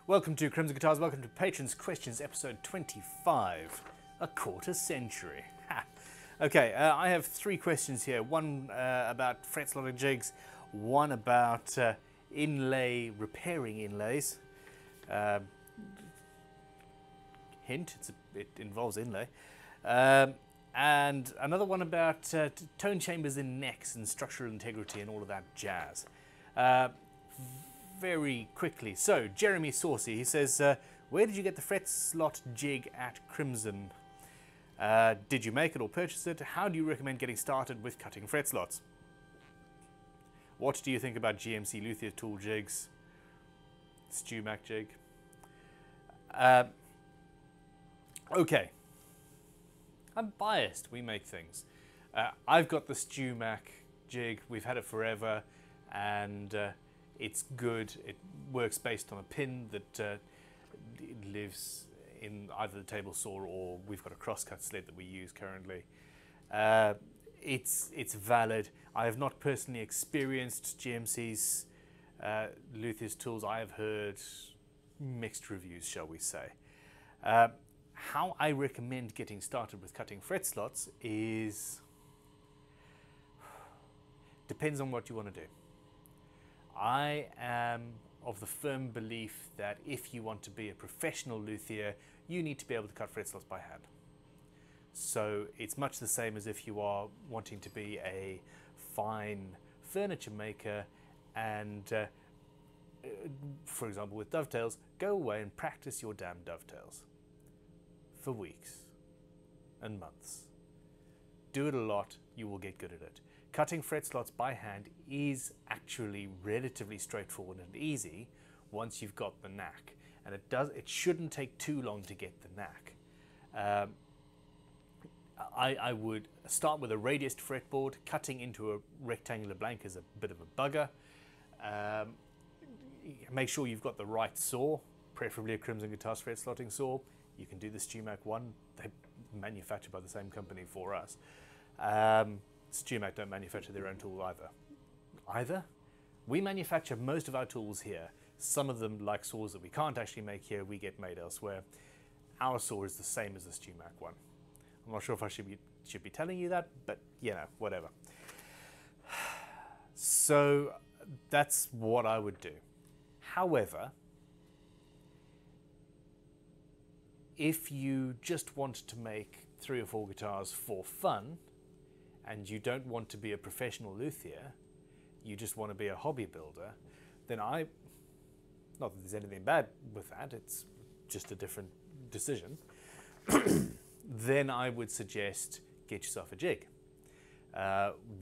Welcome to Crimson Guitars, welcome to Patrons Questions, episode 25. A quarter century. Ha. Okay, I have three questions here. One about fret slotting jigs, one about repairing inlays. Hint, it involves inlay. And another one about tone chambers in necks and structural integrity and all of that jazz. Very quickly. So, Jeremy Saucy, he says, where did you get the fret slot jig at Crimson? Did you make it or purchase it? How do you recommend getting started with cutting fret slots? What do you think about GMC luthier tool jigs? StewMac jig? Okay. I'm biased. We make things. I've got the StewMac jig. We've had it forever, and it's good. It works based on a pin that lives in either the table saw, or we've got a crosscut sled that we use currently. It's valid. I have not personally experienced GMC's luthier's tools. I have heard mixed reviews, shall we say. How I recommend getting started with cutting fret slots is depends on what you want to do. I am of the firm belief that if you want to be a professional luthier, you need to be able to cut fret slots by hand. So it's much the same as if you are wanting to be a fine furniture maker and, for example, with dovetails, go away and practice your damn dovetails for weeks and months. Do it a lot, you will get good at it. Cutting fret slots by hand is actually relatively straightforward and easy once you've got the knack, and it shouldn't take too long to get the knack. I would start with a radiused fretboard. Cutting into a rectangular blank is a bit of a bugger. Make sure you've got the right saw, preferably a Crimson Guitars fret slotting saw. You can do the StewMac one. They're manufactured by the same company for us. StewMac don't manufacture their own tool either. We manufacture most of our tools here. Some of them, like saws that we can't actually make here, we get made elsewhere. Our saw is the same as the StewMac one. I'm not sure if I should be telling you that, but you know, whatever. So that's what I would do. However, if you just want to make 3 or 4 guitars for fun, and you don't want to be a professional luthier, you just want to be a hobby builder, then not that there's anything bad with that, it's just a different decision, then I would suggest get yourself a jig.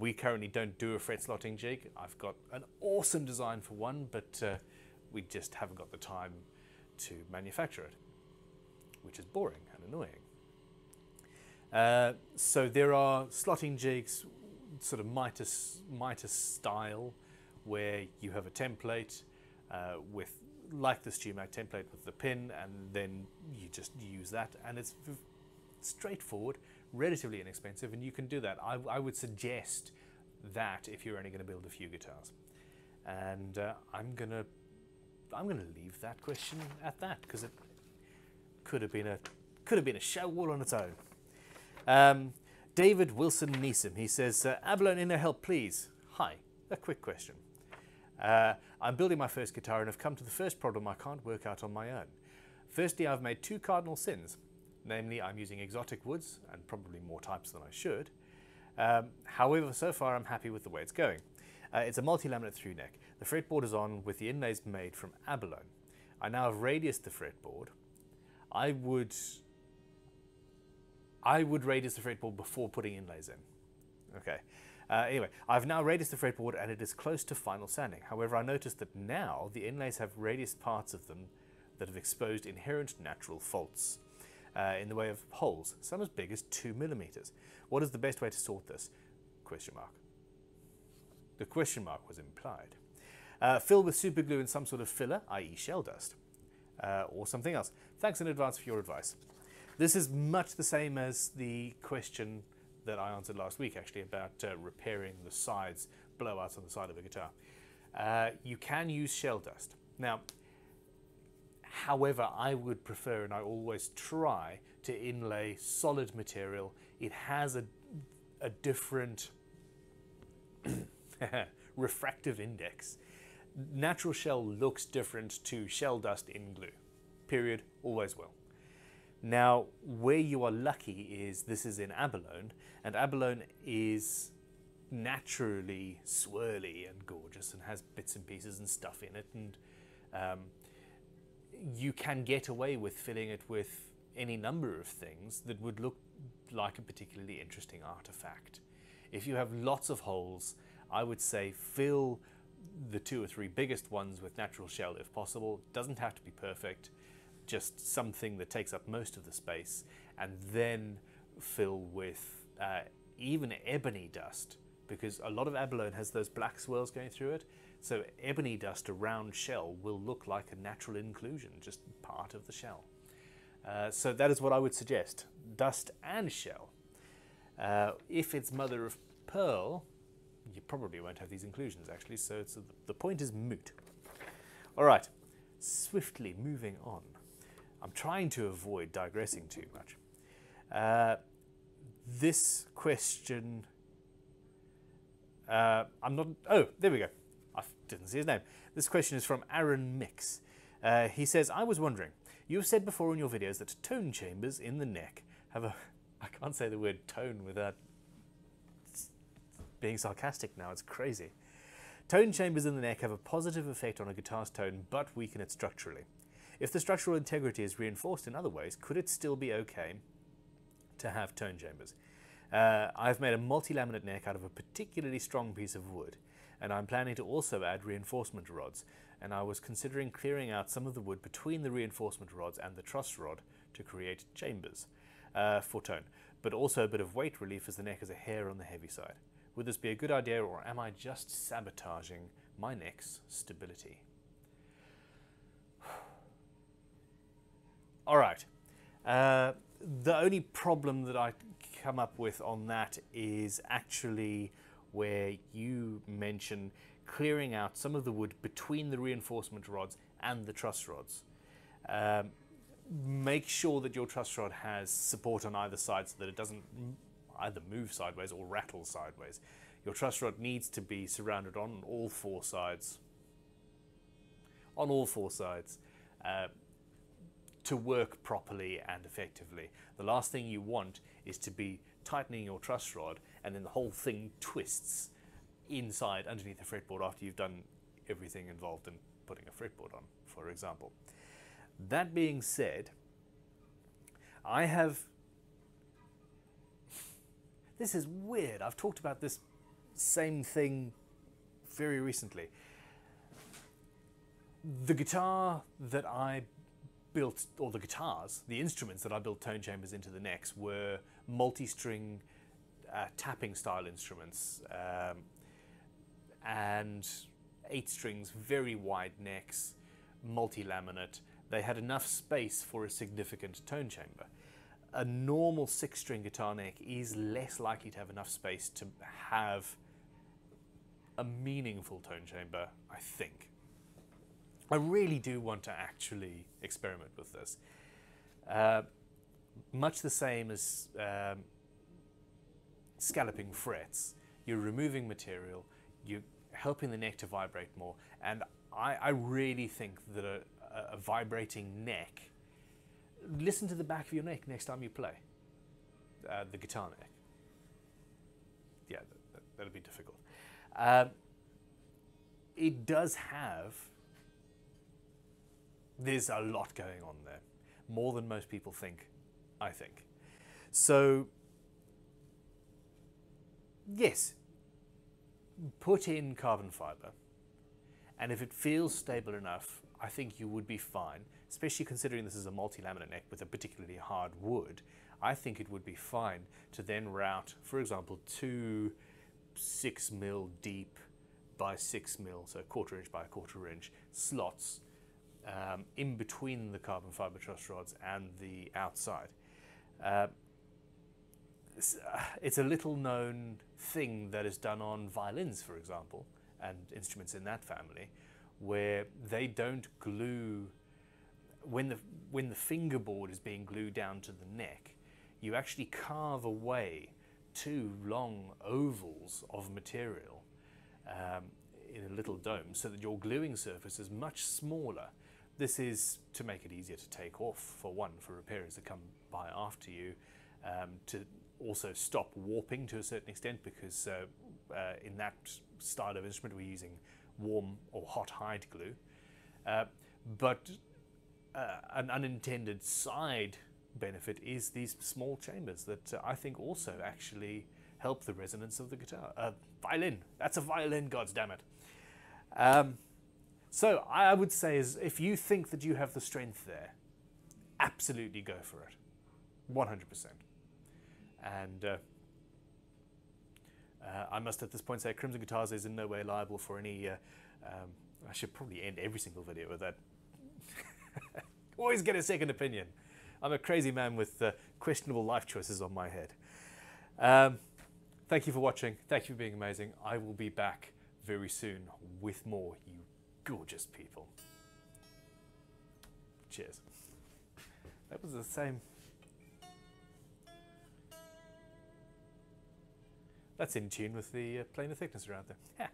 We currently don't do a fret slotting jig. I've got an awesome design for one, but we just haven't got the time to manufacture it, which is boring and annoying. So there are slotting jigs, sort of Mitre style, where you have a template with, like the StewMac template with the pin, and then you just use that, and it's straightforward, relatively inexpensive, and you can do that. I would suggest that if you're only going to build a few guitars, and I'm gonna leave that question at that, because it could have been a show all on its own. David Wilson Neeson, he says, Abalone inner help please. Hi, a quick question. I'm building my first guitar and have come to the first problem I can't work out on my own. Firstly, I've made 2 cardinal sins. Namely, I'm using exotic woods, and probably more types than I should. However, so far I'm happy with the way it's going. It's a multi-laminate through neck. The fretboard is on with the inlays made from abalone. I now have radiused the fretboard. I would radius the fretboard before putting inlays in. Okay. Anyway, I've now radiused the fretboard and it is close to final sanding. However, I noticed that now the inlays have radiused parts of them that have exposed inherent natural faults in the way of holes, some as big as 2 millimeters. What is the best way to sort this? Question mark. The question mark was implied. Fill with super glue and some sort of filler, i.e. shell dust, or something else. Thanks in advance for your advice. This is much the same as the question that I answered last week, actually, about repairing the sides, blowouts on the side of a guitar. You can use shell dust. Now, However, I would prefer, and I always try, to inlay solid material. It has a different refractive index. Natural shell looks different to shell dust in glue. Period. Always will. Now, where you are lucky is this is in abalone, and abalone is naturally swirly and gorgeous and has bits and pieces and stuff in it, and you can get away with filling it with any number of things that would look like a particularly interesting artifact. If you have lots of holes, I would say fill the 2 or 3 biggest ones with natural shell if possible. Doesn't have to be perfect, just something that takes up most of the space, and then fill with even ebony dust, because a lot of abalone has those black swirls going through it. So ebony dust around shell will look like a natural inclusion, just part of the shell. So that is what I would suggest, dust and shell. If it's mother of pearl, you probably won't have these inclusions actually, so the point is moot. All right, swiftly moving on. I'm trying to avoid digressing too much. This question, oh, there we go. I didn't see his name. This question is from Aaron Mix. He says, I was wondering, you have said before in your videos that tone chambers in the neck have a, I can't say the word tone without being sarcastic now, it's crazy. Tone chambers in the neck have a positive effect on a guitar's tone, but weaken it structurally. If the structural integrity is reinforced in other ways, could it still be okay to have tone chambers? I've made a multi-laminate neck out of a particularly strong piece of wood, and I'm planning to also add reinforcement rods, and I was considering clearing out some of the wood between the reinforcement rods and the truss rod to create chambers for tone, but also a bit of weight relief as the neck is a hair on the heavy side. Would this be a good idea, or am I just sabotaging my neck's stability? All right. The only problem that I come up with on that is actually where you mention clearing out some of the wood between the reinforcement rods and the truss rods. Make sure that your truss rod has support on either side so that it doesn't either move sideways or rattle sideways. Your truss rod needs to be surrounded on all four sides. On all four sides. To work properly and effectively. The last thing you want is to be tightening your truss rod and then the whole thing twists inside underneath the fretboard after you've done everything involved in putting a fretboard on, for example. That being said, I have... This is weird. I've talked about this same thing very recently. The guitar that I built, or the guitars, the instruments that I built tone chambers into the necks were multi-string tapping style instruments, and 8 strings, very wide necks, multi-laminate. They had enough space for a significant tone chamber. A normal 6-string guitar neck is less likely to have enough space to have a meaningful tone chamber, I think. I really do want to actually experiment with this. Much the same as scalloping frets. You're removing material, you're helping the neck to vibrate more, and I really think that a vibrating neck... Listen to the back of your neck next time you play the guitar neck. Yeah, that'll be difficult. It does have... There's a lot going on there. More than most people think, I think. So, yes, put in carbon fiber, and if it feels stable enough, I think you would be fine, especially considering this is a multi-laminate neck with a particularly hard wood. I think it would be fine to then route, for example, 2 6mm deep by 6mm, so 1/4 inch by 1/4 inch slots in between the carbon fiber truss rods and the outside. It's a little known thing that is done on violins, for example, and instruments in that family, where they don't glue when the fingerboard is being glued down to the neck, you actually carve away two long ovals of material in a little dome so that your gluing surface is much smaller. This is to make it easier to take off, for one, for repairers that come by after you, to also stop warping to a certain extent, because in that style of instrument we're using warm or hot hide glue. But an unintended side benefit is these small chambers that I think also actually help the resonance of the guitar. Violin, that's a violin, goddammit. So I would say is, if you think that you have the strength there, absolutely go for it, 100%. And I must at this point say Crimson Guitars is in no way liable for any, I should probably end every single video with that. Always get a second opinion. I'm a crazy man with questionable life choices on my head. Thank you for watching. Thank you for being amazing. I will be back very soon with more, you gorgeous people. Cheers. That was the same. That's in tune with the planar thickness around there.